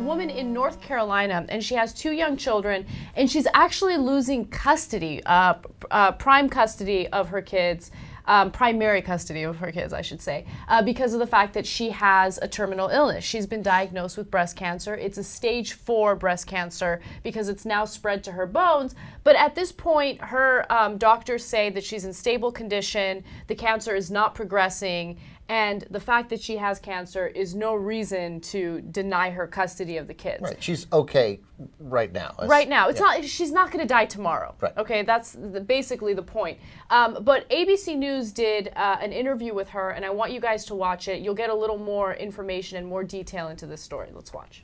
woman in North Carolina, and she has 2 young children, and she's actually losing custody, prime custody of her kids. Primary custody of her kids, I should say, because of the fact that she has a terminal illness. She's been diagnosed with breast cancer. It's a stage 4 breast cancer because it's now spread to her bones. But at this point, her doctors say that she's in stable condition, the cancer is not progressing, and the fact that she has cancer is no reason to deny her custody of the kids. Right. She's okay right now. Right now. It's not. She's not going to die tomorrow. Right. Okay, that's basically the point. But ABC News did an interview with her, and I want you guys to watch it. You'll get a little more information and more detail into this story. Let's watch.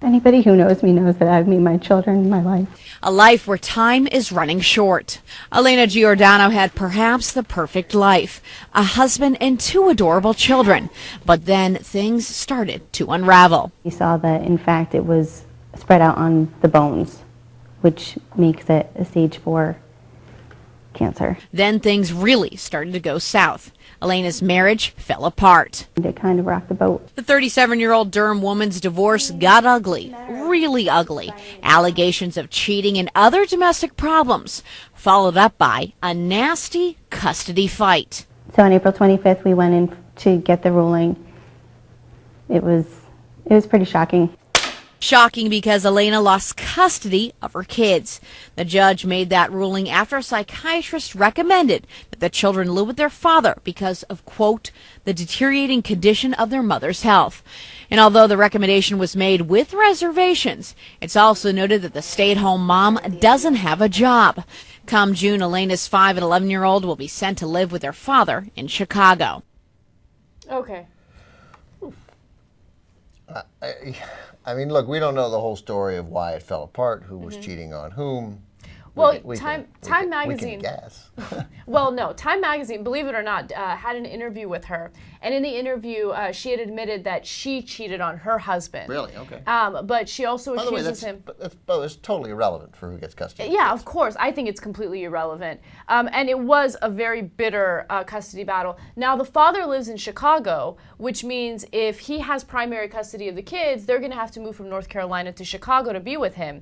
Anybody who knows me knows that I've made my children my life. A life where time is running short. Elena Giordano had perhaps the perfect life. A husband and 2 adorable children. But then things started to unravel. We saw that, in fact, it was spread out on the bones, which makes it a stage 4 cancer. Then things really started to go south. Elena's marriage fell apart. It kind of rocked the boat. The 37-year-old Durham woman's divorce got ugly, really ugly. Allegations of cheating and other domestic problems, followed up by a nasty custody fight. So on April 25th, we went in to get the ruling. It was pretty shocking. Shocking because Elena lost custody of her kids. The judge made that ruling after a psychiatrist recommended that the children live with their father because of, quote, the deteriorating condition of their mother's health. And although the recommendation was made with reservations, it's also noted that the stay-at-home mom doesn't have a job. Come June, Elena's 5 and 11-year-old will be sent to live with their father in Chicago. Okay. I mean, look, we don't know the whole story of why it fell apart, who was cheating on whom. Well, Time Magazine. We can guess. Well, no, Time Magazine, believe it or not, had an interview with her. And in the interview, she had admitted that she cheated on her husband. Really? Okay. But she also accuses him. That's totally irrelevant for who gets custody. Yeah, of course. I think it's completely irrelevant. And it was a very bitter custody battle. Now, the father lives in Chicago, which means if he has primary custody of the kids, they're going to have to move from North Carolina to Chicago to be with him.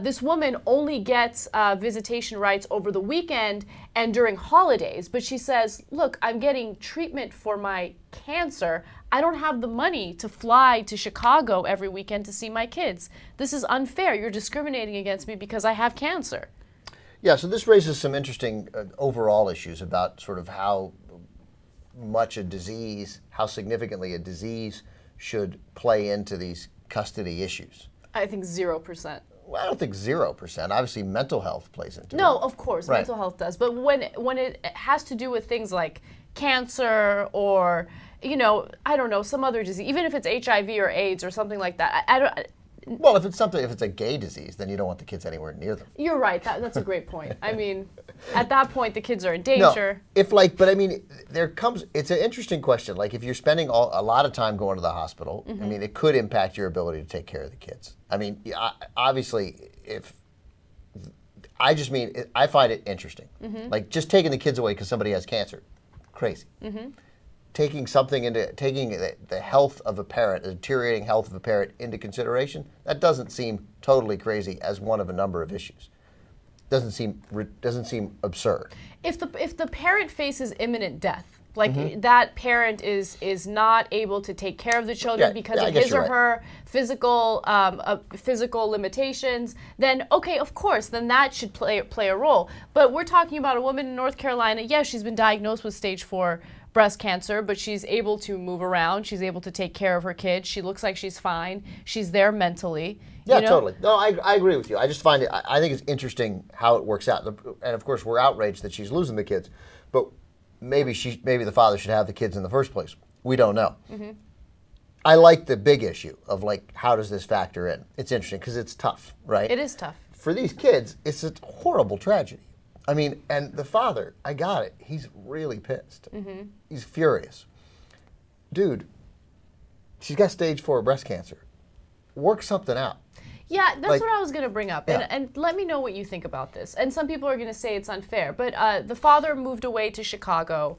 This woman only gets visitation rights over the weekend and during holidays, but she says, look, I'm getting treatment for my cancer. I don't have the money to fly to Chicago every weekend to see my kids. This is unfair. You're discriminating against me because I have cancer. Yeah, so this raises some interesting overall issues about sort of how much a disease, how significantly a disease should play into these custody issues. I think 0%. Well, I don't think 0%. Obviously, mental health plays into it. No, of course, Right. mental health does. But when it has to do with things like cancer or, you know, I don't know, some other disease, even if it's HIV or AIDS or something like that, I don't. Well, if it's a gay disease, then you don't want the kids anywhere near them. You're right. That's a great point. I mean, at that point, the kids are in danger. No, but I mean, it's an interesting question. Like, if you're spending a lot of time going to the hospital, I mean, it could impact your ability to take care of the kids. I mean, obviously, I find it interesting. Like, just taking the kids away because somebody has cancer, crazy. Taking the health of a parent, the deteriorating health of a parent into consideration, that doesn't seem totally crazy as one of a number of issues. Doesn't seem absurd. If the parent faces imminent death, like that parent is not able to take care of the children because of his or her physical limitations, then okay, of course, then that should play a role. But we're talking about a woman in North Carolina. Yes, she's been diagnosed with stage 4 breast cancer, but she's able to move around. She's able to take care of her kids. She looks like she's fine. She's there mentally. Yeah, totally. No, I agree with you. I just find it, I think it's interesting how it works out. And of course, we're outraged that she's losing the kids, but maybe the father should have the kids in the first place. We don't know. I like the big issue of, like, how does this factor in? It's interesting because it's tough, right? It is tough. For these kids, it's a horrible tragedy. I mean, and the father, I got it. He's really pissed. He's furious. Dude, she's got stage 4 breast cancer. Work something out. Yeah, that's what I was going to bring up. Yeah. And let me know what you think about this. And some people are going to say it's unfair. But the father moved away to Chicago.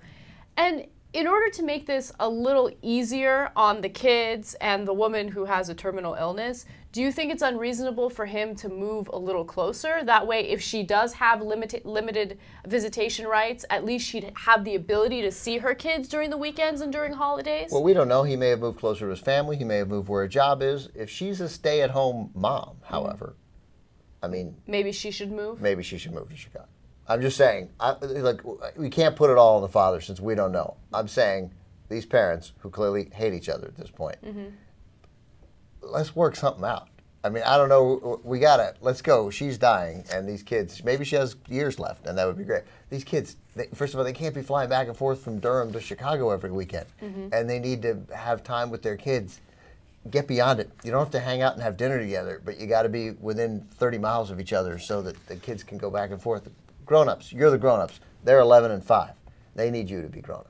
And in order to make this a little easier on the kids and the woman who has a terminal illness, do you think it's unreasonable for him to move a little closer? That way, if she does have limited visitation rights, at least she'd have the ability to see her kids during the weekends and during holidays? Well, we don't know. He may have moved closer to his family. He may have moved where a job is. If she's a stay-at-home mom, however, I mean... Maybe she should move? Maybe she should move to Chicago. I'm just saying, we can't put it all on the father since we don't know. I'm saying these parents who clearly hate each other at this point, let's work something out. I mean, I don't know. Let's go. She's dying, and these kids, maybe she has years left, and that would be great. These kids, first of all, they can't be flying back and forth from Durham to Chicago every weekend, and they need to have time with their kids. Get beyond it. You don't have to hang out and have dinner together, but you got to be within 30 miles of each other so that the kids can go back and forth. Grown-ups, you're the grown-ups. They're 11 and 5. They need you to be grown-up.